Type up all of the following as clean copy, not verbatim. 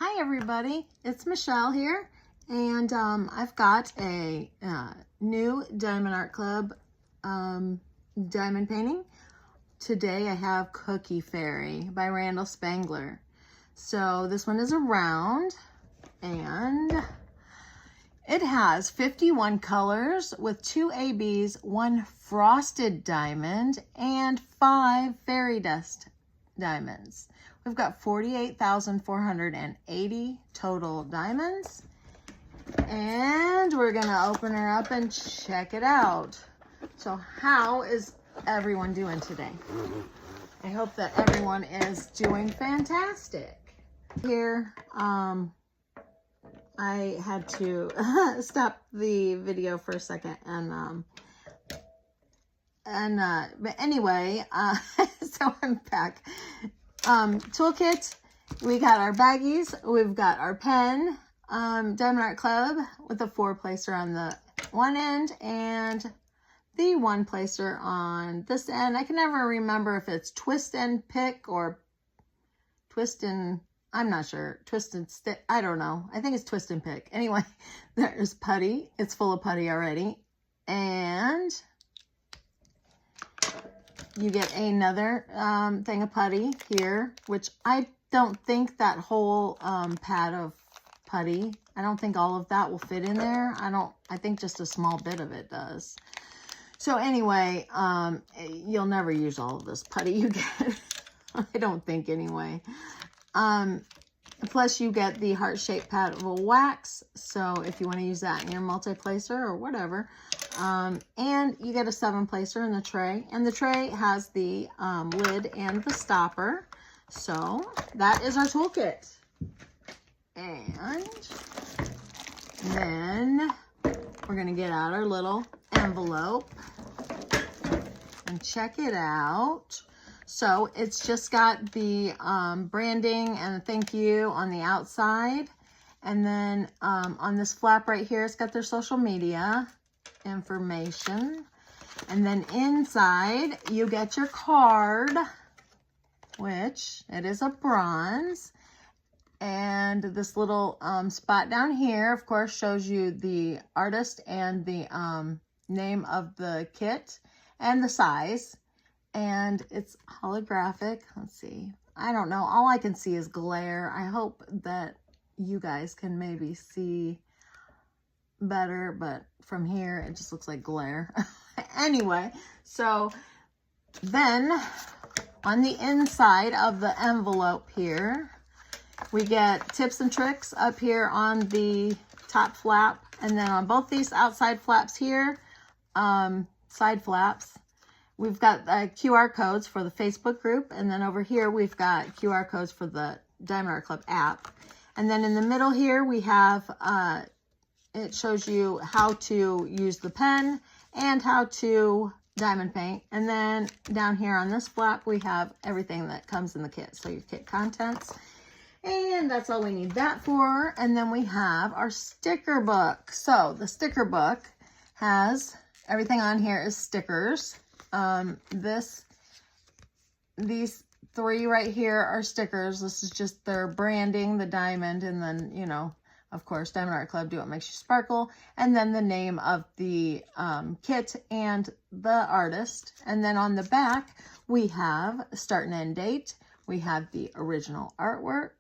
Hi everybody, it's Michelle here, and I've got a new Diamond Art Club diamond painting. Today I have Cookie Fairy by Randall Spanglar. So this one is a round, and it has 51 colors with 2 ABs, 1 frosted diamond, and 5 fairy dust diamonds. We've got 48,480 total diamonds, and we're gonna open her up and check it out. So how is everyone doing today? I hope that everyone is doing fantastic. Here, I had to stop the video for a second but anyway, so I'm back. Toolkit, we got our baggies, we've got our pen, Diamond Art Club with a 4-placer on the one end and the 1-placer on this end. I can never remember if it's twist and pick or twist and, I'm not sure, twist and stick, I don't know. I think it's twist and pick. Anyway, there's putty. It's full of putty already. And you get another thing of putty here, which I don't think that whole pad of putty, I don't think all of that will fit in there. I think just a small bit of it does. So anyway, you'll never use all of this putty you get. I don't think anyway. Plus you get the heart-shaped pad of wax. So if you want to use that in your multi-placer or whatever. And you get a 7-placer in the tray. And the tray has the lid and the stopper. So that is our toolkit. And then we're going to get out our little envelope and check it out. So it's just got the branding and a thank you on the outside. And then on this flap right here, it's got their social media information. And then inside, you get your card, which it is a bronze. And this little spot down here, of course, shows you the artist and the name of the kit and the size. And it's holographic. Let's see. I don't know. All I can see is glare. I hope that you guys can maybe see better, but from here, it just looks like glare. Anyway, so then on the inside of the envelope here, we get tips and tricks up here on the top flap. And then on both these outside flaps here, side flaps, we've got QR codes for the Facebook group. And then over here, we've got QR codes for the Diamond Art Club app. And then in the middle here, we have, it shows you how to use the pen and how to diamond paint. And then down here on this flap, we have everything that comes in the kit. So your kit contents. And that's all we need that for. And then we have our sticker book. So the sticker book has everything on here is stickers. These 3 right here are stickers. This is just their branding, the diamond, and then, you know, of course, Diamond Art Club, do what makes you sparkle. And then the name of the kit and the artist. And then on the back, we have start and end date. We have the original artwork.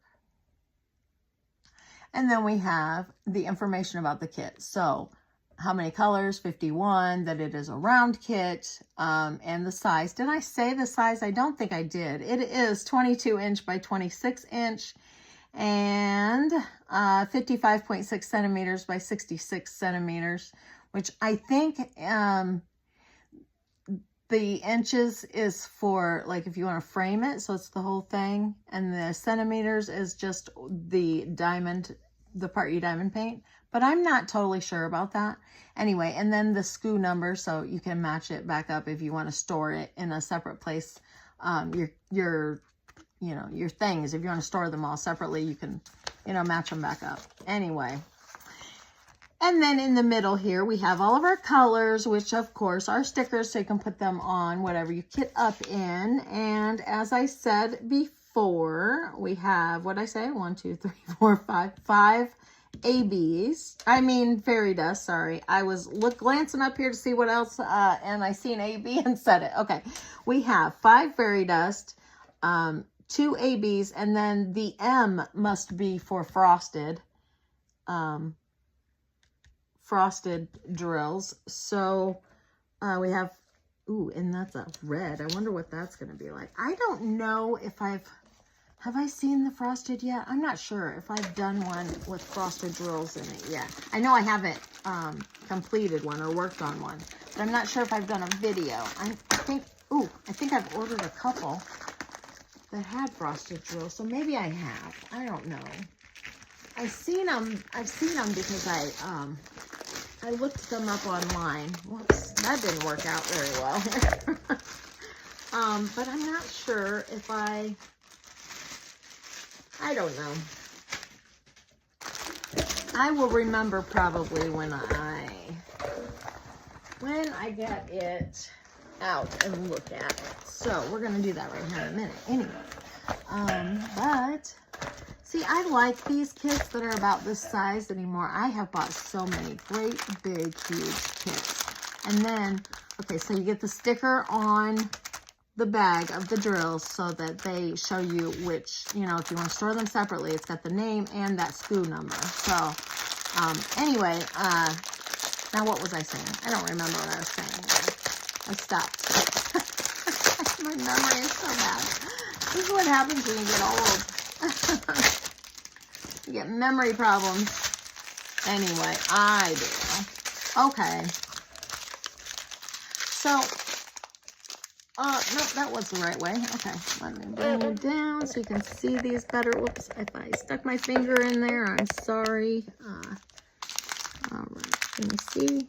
And then we have the information about the kit. So how many colors, 51, that it is a round kit, and the size. Did I say the size? I don't think I did. It is 22 inch by 26 inch and 55.6 centimeters by 66 centimeters, which I think the inches is for like if you want to frame it, so it's the whole thing, and the centimeters is just the diamond, the part you diamond paint, but I'm not totally sure about that. Anyway, and then the SKU number, so you can match it back up if you want to store it in a separate place. Your things, if you want to store them all separately, you can, match them back up. Anyway, and then in the middle here, we have all of our colors, which of course are stickers, so you can put them on whatever you kit up in. And as I said before, 4, we have, what did I say? 1, 2, 3, 4, 5 ABs. I mean, fairy dust, sorry. I was glancing up here to see what else, and I see an AB and said it. Okay, we have 5 fairy dust, 2 ABs, and then the M must be for frosted, frosted drills. So we have, ooh, and that's a red. I wonder what that's going to be like. I don't know if have I seen the frosted yet? I'm not sure if I've done one with frosted drills in it yet. I know I haven't completed one or worked on one, but I'm not sure if I've done a video. I think I've ordered a couple that had frosted drills, so maybe I have. I don't know. I've seen them because I looked them up online. Whoops, that didn't work out very well. But I'm not sure if I don't know. I will remember probably when I get it out and look at it. So we're going to do that right here in a minute. Anyway, but see, I like these kits that are about this size anymore. I have bought so many great, big, huge kits. And then, okay, so you get the sticker on the bag of the drills so that they show you which, you know, if you want to store them separately, it's got the name and that SKU number. So, anyway, now what was I saying? I don't remember what I was saying. I stopped. My memory is so bad. This is what happens when you get old. You get memory problems. Anyway, I do. Okay. So, no, that was the right way. Okay, let me bring it down so you can see these better. Whoops, if I stuck my finger in there, I'm sorry. All right, let me see.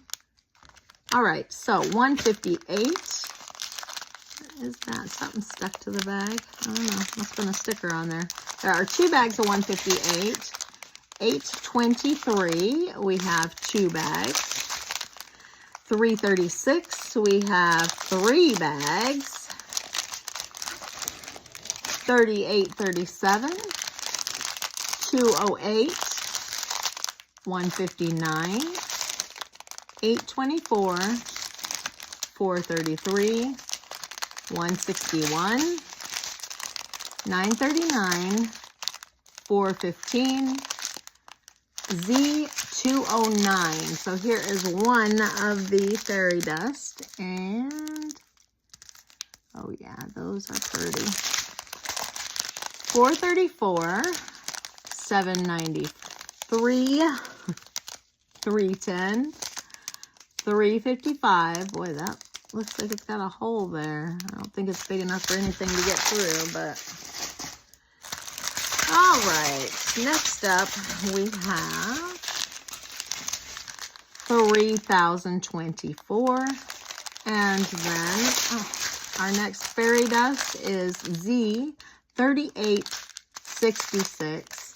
All right, so 158. Is that something stuck to the bag? I don't know. Must have been a sticker on there. There are 2 bags of 158. 823, we have 2 bags. 336, we have 3 bags. 3837, 208, 159, 824, 433, 161, 939, 415, Z209. So here is one of the fairy dust, and oh yeah, those are pretty. 434, 793, 310, 355. Boy, that looks like it's got a hole there. I don't think it's big enough for anything to get through, but all right. Next up, we have 3024. And then our next fairy dust is Z3866.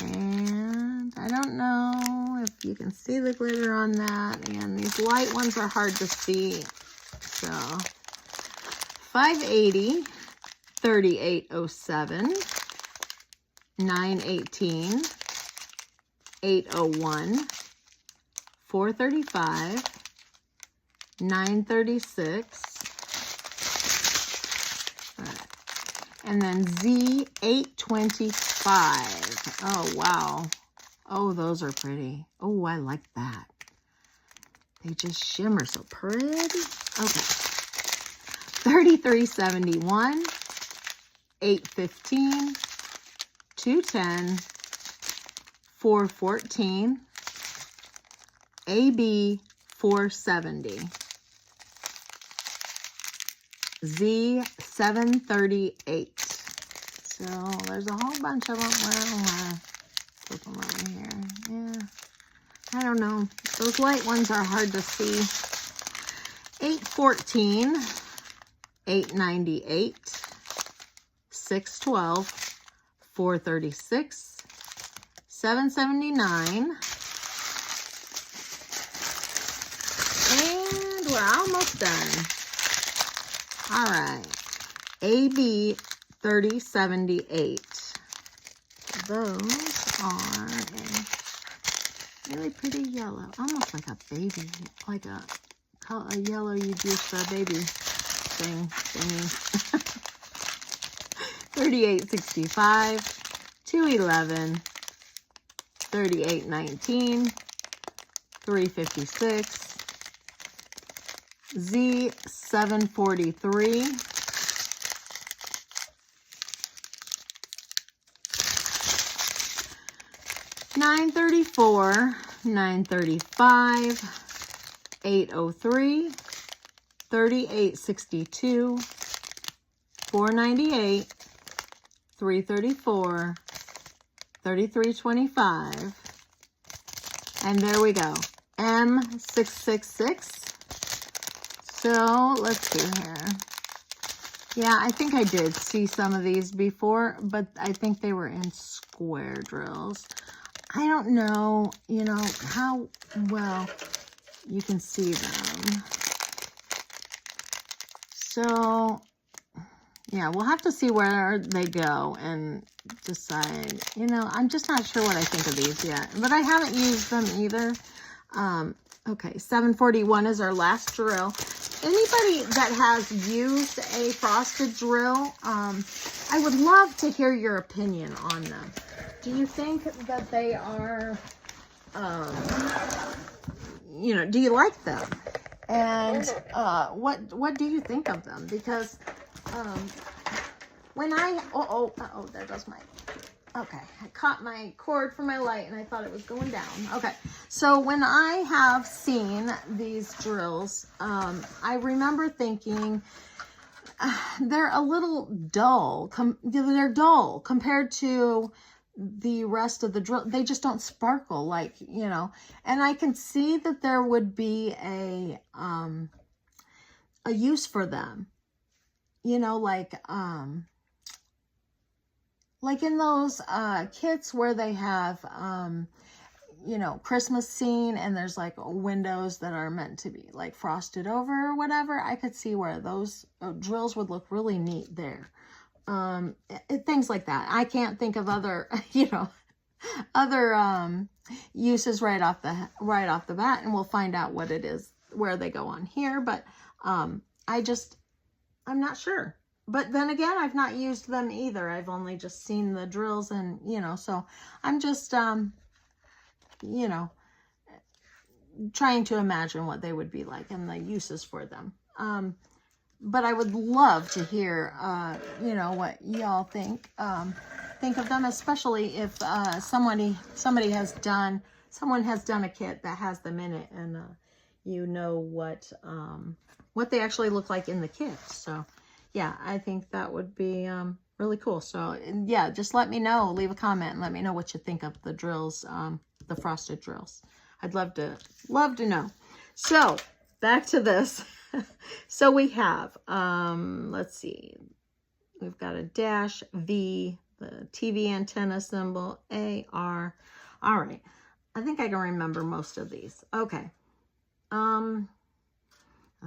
And I don't know if you can see the glitter on that. And these light ones are hard to see. So 580, 3807. 918, 801, 435, 936, and then Z825. Oh, wow. Oh, those are pretty. Oh, I like that. They just shimmer so pretty. Okay. 3371, 815, 210, 414, AB 470, Z738. So there's a whole bunch of them. Well, flip them over here. Yeah, I don't know. Those light ones are hard to see. 814, 898, 612, 436, 779, and we're almost done. All right, AB 3078. Those are a really pretty yellow, almost like a baby, like a yellow you'd use for a baby thingy. 3865, 211, 3819, 356, Z743, 934, 935, 803, 3862, 498, 334, 3325, and there we go, M666. So let's see here. Yeah, I think I did see some of these before, but I think they were in square drills. I don't know, you know, how well you can see them. So, yeah, we'll have to see where they go and decide. You know, I'm just not sure what I think of these yet, but I haven't used them either. Okay, 741 is our last drill. Anybody that has used a frosted drill, I would love to hear your opinion on them. Do you think that they are, you know, do you like them? And what do you think of them? Because when I, there goes my, okay, I caught my cord for my light and I thought it was going down. Okay, so when I have seen these drills, I remember thinking, they're a little dull. They're dull compared to the rest of the drill. They just don't sparkle, like, you know. And I can see that there would be a use for them, you know, like in those kits where they have you know, Christmas scene and there's like windows that are meant to be like frosted over or whatever. I could see where those drills would look really neat there. Things like that. I can't think of other, you know, other uses right off the bat, and we'll find out what it is, where they go on here. But I'm not sure. But then again, I've not used them either. I've only just seen the drills, and you know, so I'm just you know, trying to imagine what they would be like and the uses for them. But I would love to hear, you know, what y'all think of them, especially if someone has done a kit that has them in it, and you know what they actually look like in the kit. So yeah, I think that would be really cool. So yeah, just let me know, leave a comment and let me know what you think of the drills, the frosted drills. I'd love to know. So back to this. So we have, let's see, we've got a dash, V, the TV antenna symbol, A, R. All right. I think I can remember most of these. Okay. I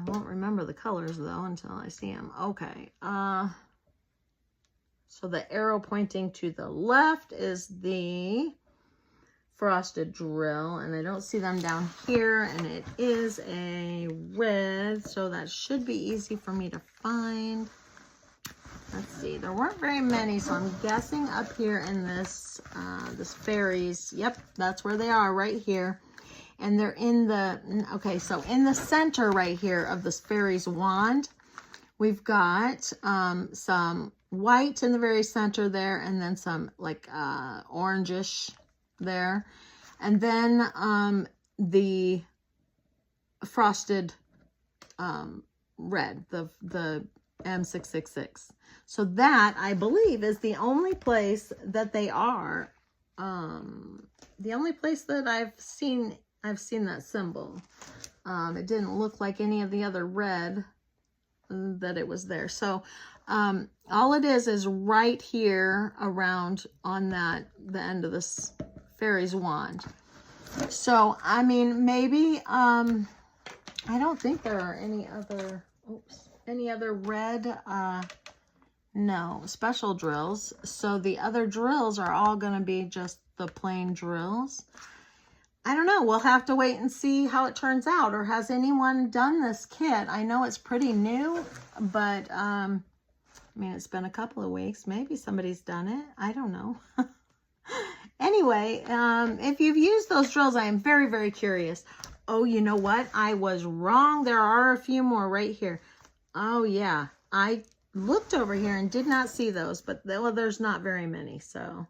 won't remember the colors though until I see them. Okay. So the arrow pointing to the left is the frosted drill, and I don't see them down here, and it is a red, so that should be easy for me to find. Let's see, there weren't very many, so I'm guessing up here in this this fairies. Yep, that's where they are, right here. And they're in the, okay, so in the center right here of this fairy's wand, we've got some white in the very center there, and then some like orangish there, and then the frosted red, the M666. So that, I believe, is the only place that they are, the only place that I've seen that symbol. It didn't look like any of the other red that it was there. So all it is right here around on the end of this fairy's wand. So I mean, maybe I don't think there are any other red No, special drills. So the other drills are all going to be just the plain drills. I don't know. We'll have to wait and see how it turns out. Or has anyone done this kit? I know it's pretty new, but I mean, it's been a couple of weeks. Maybe somebody's done it. I don't know. Anyway, if you've used those drills, I am very, very curious. Oh, you know what? I was wrong. There are a few more right here. Oh, yeah. I looked over here and did not see those, but well, there's not very many. So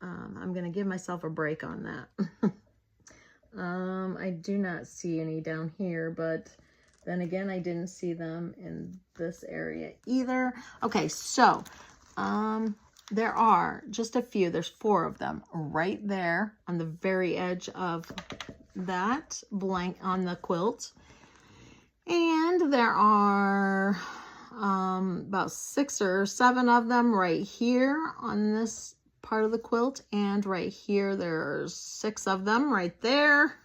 I'm going to give myself a break on that. I do not see any down here, but then again, I didn't see them in this area either. Okay, so there are just a few. There's 4 of them right there on the very edge of that blank on the quilt. And there are about 6 or 7 of them right here on this part of the quilt, and right here there's 6 of them right there.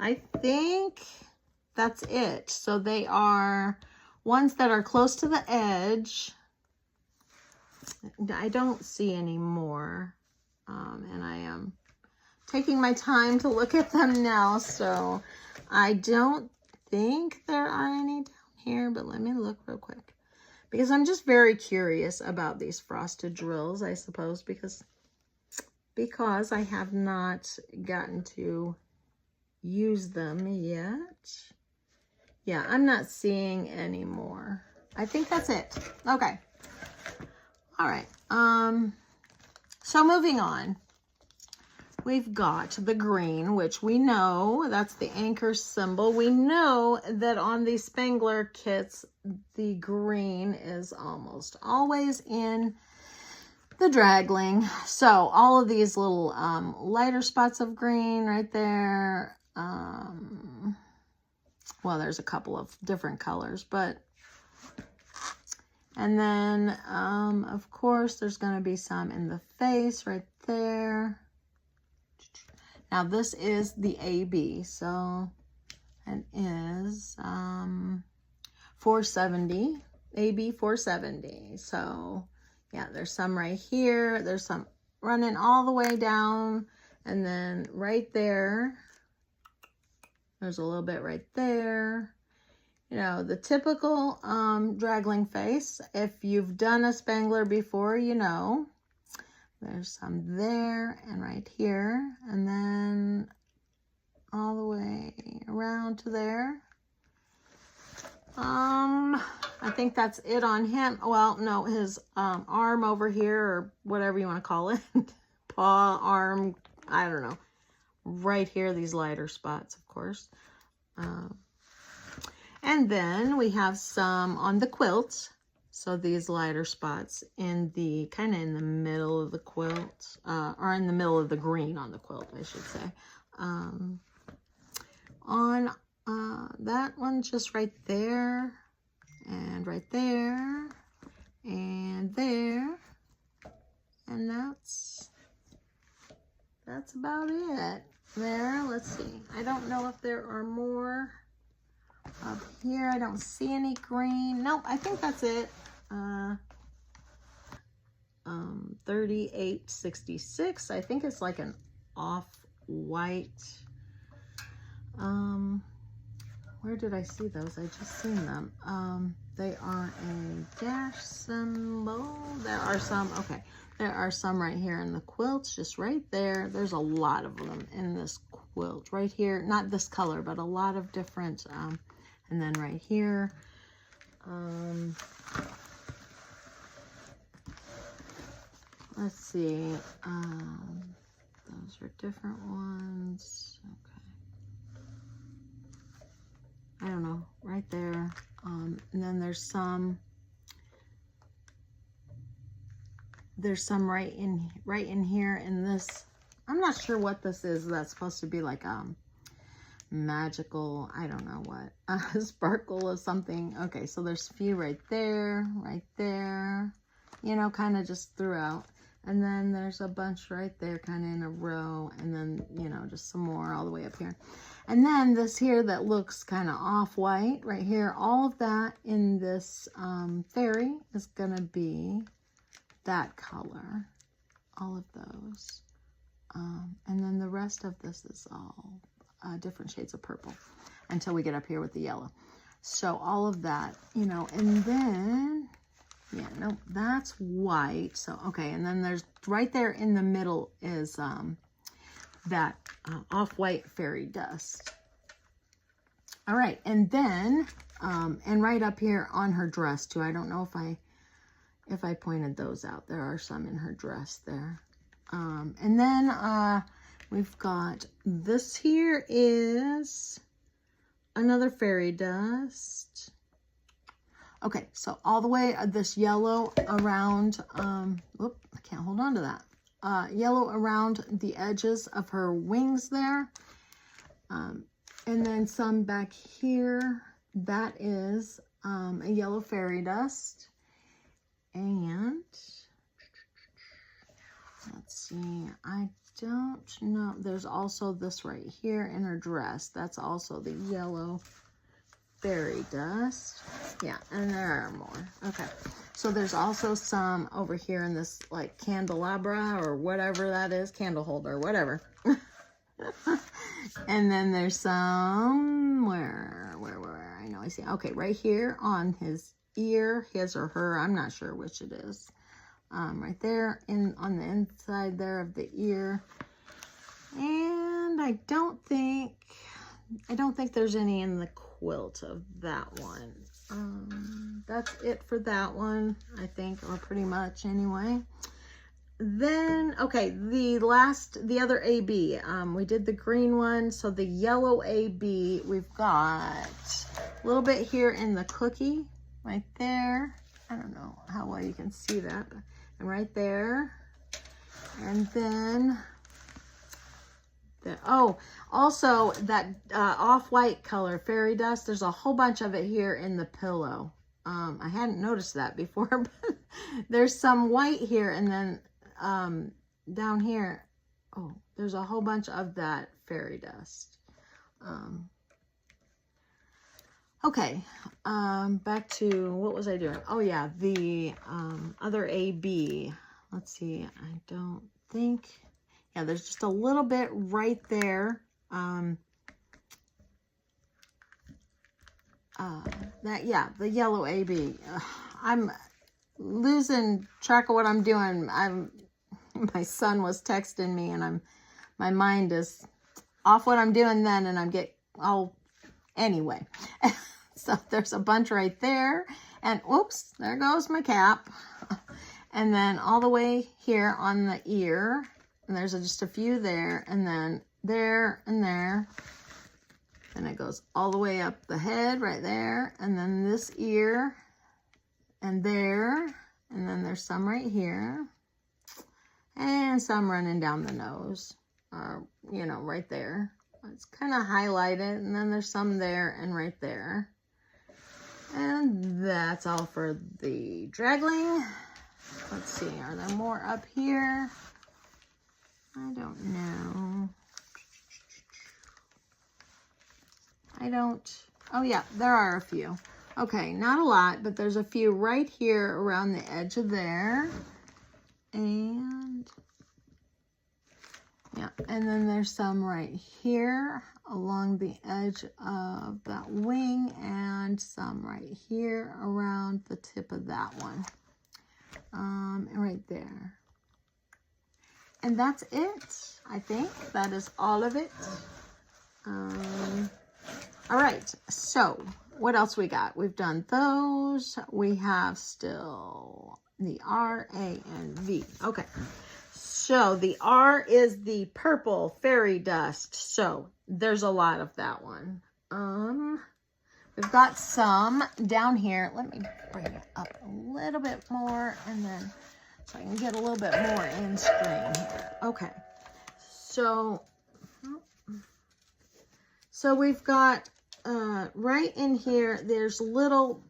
I think that's it. So they are ones that are close to the edge. I don't see any more, and I am taking my time to look at them now, so I don't think there are any down here, but let me look real quick. Because I'm just very curious about these frosted drills, I suppose, because I have not gotten to use them yet. Yeah, I'm not seeing any more. I think that's it. Okay. All right. So moving on. We've got the green, which we know, that's the anchor symbol. We know that on these Spanglar kits, the green is almost always in the dragling. So all of these little lighter spots of green right there. Well, there's a couple of different colors, but and then, of course, there's going to be some in the face right there. Now, this is the AB, so it is 470, AB 470. So, yeah, there's some right here. There's some running all the way down, and then right there, there's a little bit right there. You know, the typical dragling face. If you've done a Spanglar before, you know. There's some there and right here, and then all the way around to there. I think that's it on him. Well, no, his arm over here, or whatever you want to call it. Paw, arm, I don't know. Right here, these lighter spots, of course. And then we have some on the quilt. So these lighter spots in the, kind of in the middle of the quilt, or in the middle of the green on the quilt, I should say. On that one, just right there, and right there, and there, and that's about it. There, let's see. I don't know if there are more up here. I don't see any green. Nope, I think that's it. 3866. I think it's like an off-white. Where did I see those? I just seen them. They are a dash symbol. There are some, okay. There are some right here in the quilts, just right there. There's a lot of them in this quilt right here. Not this color, but a lot of different, and then right here. Let's see. Those are different ones. Okay. I don't know. Right there. And then there's some right in here in this. I'm not sure what this is. That's supposed to be like magical, I don't know what, sparkle or something. Okay, so there's a few right there, you know, kind of just throughout. And then there's a bunch right there kind of in a row. And then, you know, just some more all the way up here. And then this here that looks kind of off-white right here, all of that in this fairy is going to be that color. All of those. And then the rest of this is all different shades of purple until we get up here with the yellow. So all of that, you know, and then, yeah, no, that's white. So, okay, and then there's right there in the middle is that off-white fairy dust. All right, and then, and right up here on her dress too. I don't know if I pointed those out. There are some in her dress there. And then we've got this here is another fairy dust. Okay, so all the way this yellow around, whoop, I can't hold on to that. Yellow around the edges of her wings there. And then some back here, that is a yellow fairy dust. And let's see, I don't know. There's also this right here in her dress. That's also the yellow fairy dust. Yeah, and there are more. Okay, so there's also some over here in this like candelabra or whatever that is, candle holder, whatever. And then there's some, where, I know I see, okay, right here on his ear, his or her, I'm not sure which it is. Right there on the inside there of the ear. And I don't think there's any in the quilt of that one. That's it for that one, I think, or pretty much anyway. Then, okay, the other AB, we did the green one, so the yellow AB, we've got a little bit here in the cookie, right there. I don't know how well you can see that, and right there. And then, also that off-white color, fairy dust, there's a whole bunch of it here in the pillow. I hadn't noticed that before, but there's some white here, and then down here, oh, there's a whole bunch of that fairy dust. Okay, back to, what was I doing? Oh yeah, the other AB. Let's see, I don't think, yeah, there's just a little bit right there. Yeah, the yellow AB. I'm losing track of what I'm doing. My son was texting me, and my mind is off what I'm doing then, and anyway. So there's a bunch right there, and oops, there goes my cap. And then all the way here on the ear, and there's just a few there, and then there and there. And it goes all the way up the head right there, and then this ear, and there, and then there's some right here, and some running down the nose, you know, right there. It's kind of highlighted, and then there's some there and right there. And that's all for the draggling. Let's see, are there more up here? I don't know. Oh yeah, there are a few. Okay, not a lot, but there's a few right here around the edge of there. And yeah, and then there's some right here along the edge of that wing, and some right here around the tip of that one. And right there. And that's it, I think. That is all of it. All right, so what else we got? We've done those. We have still the R, A, and V. Okay, so the R is the purple fairy dust. So there's a lot of that one. We've got some down here. Let me bring it up a little bit more, and then so I can get a little bit more in screen here. Okay, so we've got right in here, there's little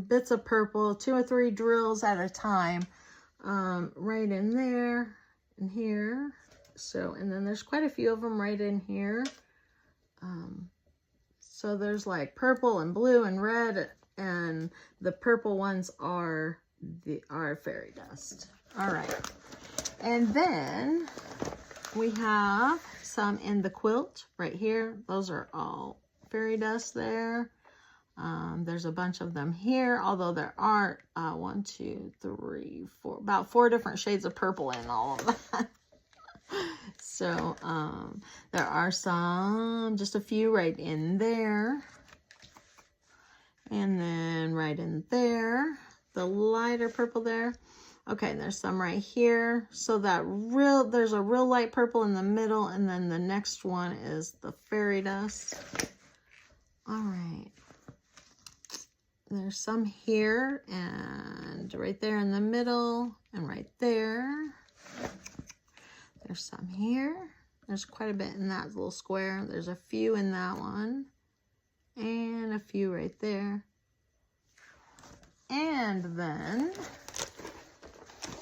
bits of purple, 2 or 3 drills at a time, right in there and here. So, and then there's quite a few of them right in here. So there's like purple and blue and red, and the purple ones are our fairy dust. All right. And then we have some in the quilt right here. Those are all fairy dust there. There's a bunch of them here, although there are 1, 2, 3, 4, about 4 different shades of purple in all of that. So there are some, just a few right in there. And then right in there, the lighter purple there. Okay, and there's some right here. So there's a real light purple in the middle, and then the next one is the fairy dust. All right. There's some here and right there in the middle and right there. There's some here. There's quite a bit in that little square. There's a few in that one and a few right there. And then,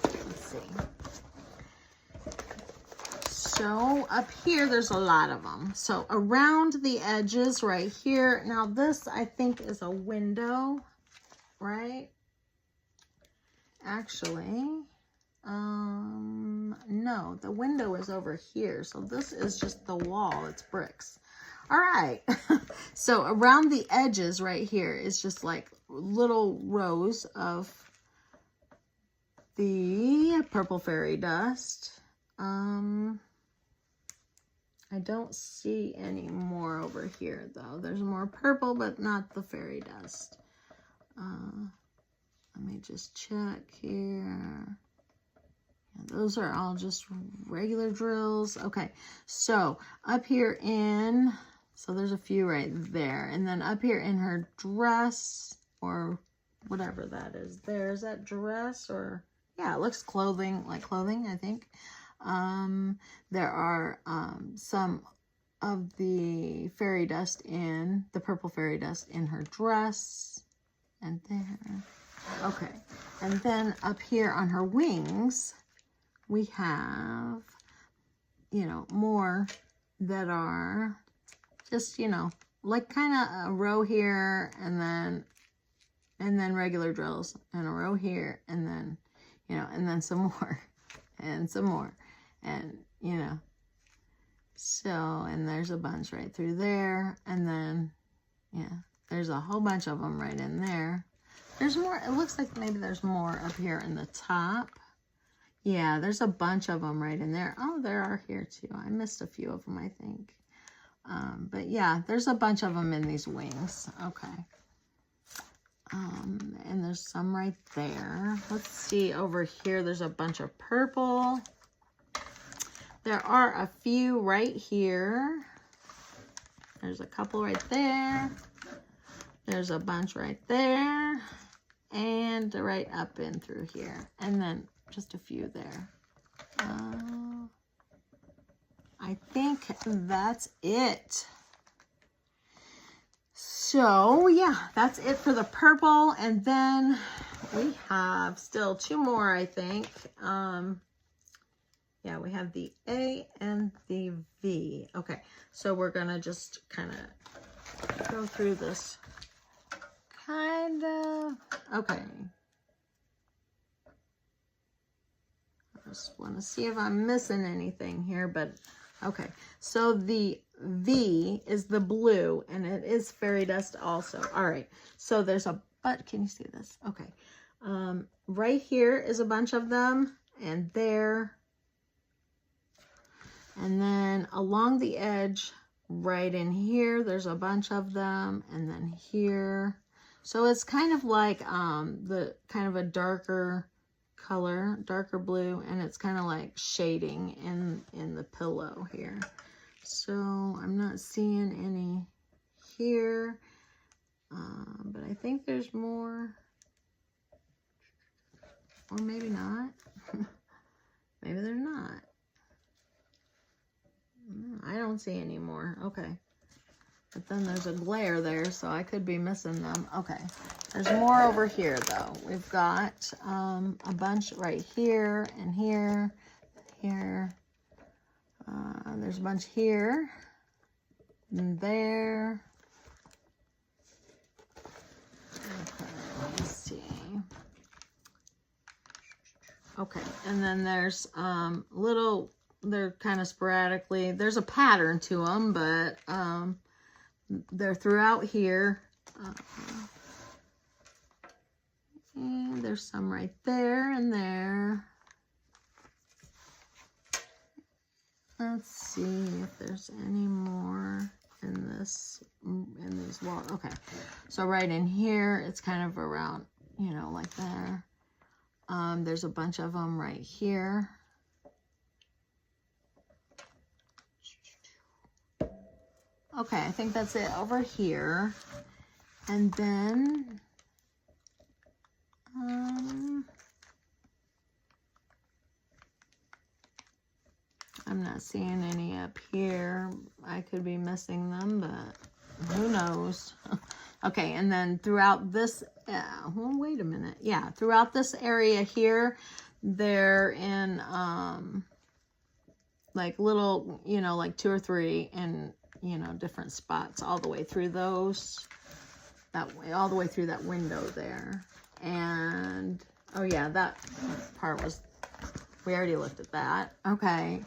let's see. So up here, there's a lot of them. So around the edges right here. Now this, I think, is a window, right? Actually, no, the window is over here. So this is just the wall. It's bricks. All right. So around the edges right here is just like little rows of the purple fairy dust. I don't see any more over here though. There's more purple, but not the fairy dust. Let me just check here. Yeah, those are all just regular drills. Okay, so up here so there's a few right there. And then up here in her dress, or whatever that is there. Is that dress or, yeah, it looks clothing, like clothing, I think. There are some of the fairy dust the purple fairy dust in her dress. And there. Okay. And then up here on her wings, we have, more that are just, like kind of a row here and then regular drills and a row here and then, and then some more and some more. And, so, and there's a bunch right through there. And then, yeah, there's a whole bunch of them right in there. There's more. It looks like maybe there's more up here in the top. Yeah, there's a bunch of them right in there. Oh, there are here too. I missed a few of them, I think. But yeah, there's a bunch of them in these wings. Okay. And there's some right there. Let's see over here. There's a bunch of purple. There are a few right here. There's a couple right there. There's a bunch right there. And right up in through here. And then just a few there. I think that's it. So yeah, that's it for the purple. And then we have still 2 more, I think. Yeah, we have the A and the V. Okay, so we're gonna just kind of go through this. Okay. I just want to see if I'm missing anything here, but okay. So the V is the blue, and it is fairy dust also. All right. So there's can you see this? Okay. Right here is a bunch of them, and there. And then along the edge, right in here, there's a bunch of them, and then here. So it's kind of like the kind of a darker color, darker blue, and it's kind of like shading in the pillow here. So I'm not seeing any here, but I think there's more, or maybe not. Maybe they're not. I don't see any more. Okay. But then there's a glare there, so I could be missing them. Okay. There's more over here though. We've got a bunch right here and here, here. There's a bunch here and there. Okay, let's see. Okay, and then there's little, they're kind of sporadically, there's a pattern to them, but they're throughout here. And there's some right there and there. Let's see if there's any more in this, in these walls. Okay, so right in here, it's kind of around, you know, like there. There's a bunch of them right here. Okay, I think that's it over here. And then, I'm not seeing any up here. I could be missing them, but who knows? Okay, and then throughout this, well, wait a minute. Yeah, throughout this area here, they're in like little, you know, like 2 or 3 in, you know, different spots all the way through those, that way, all the way through that window there. And, oh yeah, that part was, we already looked at that. Okay.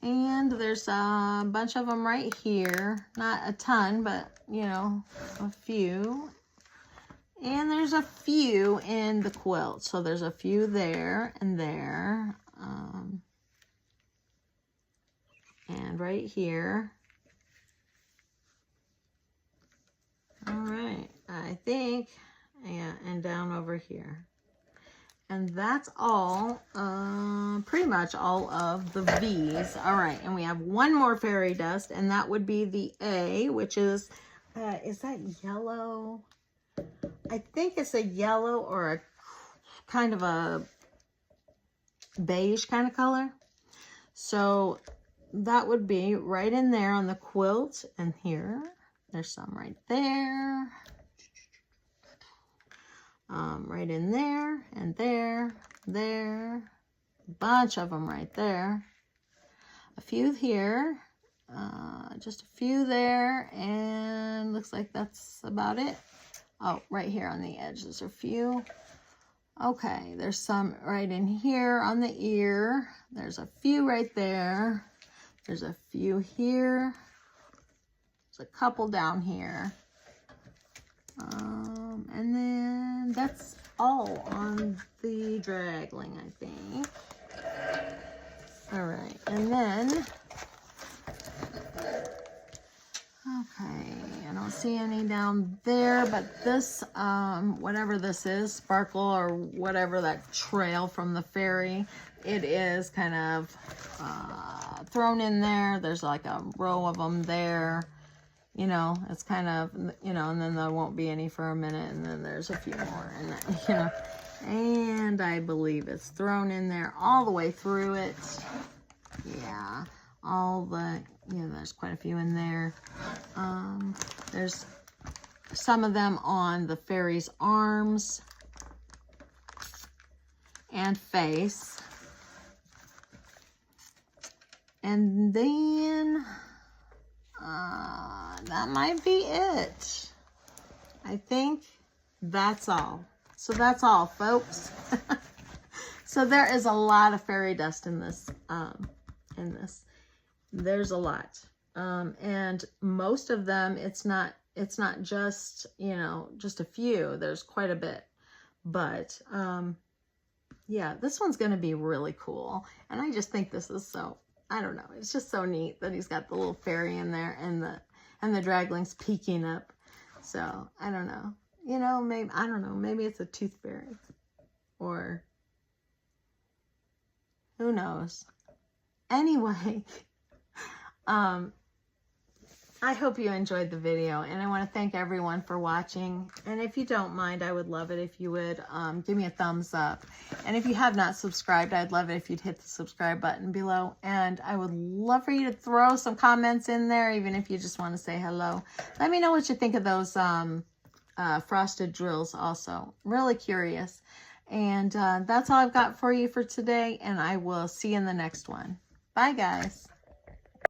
And there's a bunch of them right here. Not a ton, but, you know, a few. And there's a few in the quilt. So there's a few there and there. And right here. All right, I think, yeah, and down over here. And that's all, pretty much all of the V's. All right, and we have one more fairy dust, and that would be the A, which is that yellow? I think it's a yellow or a kind of a beige kind of color. So that would be right in there on the quilt, and here, there's some right there. Right in there and there, there, a bunch of them right there, a few here, just a few there, and looks like that's about it. Oh, right here on the edge, there's a few. Okay, there's some right in here on the ear. There's a few right there. There's a few here. There's a couple down here. And then that's all on the dragling, I think. All right, and then, okay, I don't see any down there, but this, whatever this is, sparkle or whatever, that trail from the fairy, it is kind of thrown in there. There's like a row of them there. You know, it's kind of, you know, and then there won't be any for a minute, and then there's a few more, and then, you know, and I believe it's thrown in there all the way through it. Yeah, all the, you know, there's quite a few in there. There's some of them on the fairy's arms and face. And then, that might be it. I think that's all. So that's all, folks. So there is a lot of fairy dust in this, There's a lot. And most of them, it's not just, you know, just a few. There's quite a bit. But, yeah, this one's going to be really cool. And I just think this is so, I don't know. It's just so neat that he's got the little fairy in there and the draglings peeking up. So, I don't know. You know, maybe, I don't know. Maybe it's a tooth fairy. Or, who knows? Anyway, I hope you enjoyed the video, and I want to thank everyone for watching. And if you don't mind, I would love it if you would give me a thumbs up. And if you have not subscribed, I'd love it if you'd hit the subscribe button below. And I would love for you to throw some comments in there, even if you just want to say hello. Let me know what you think of those frosted drills also. Really curious. And that's all I've got for you for today, and I will see you in the next one. Bye, guys.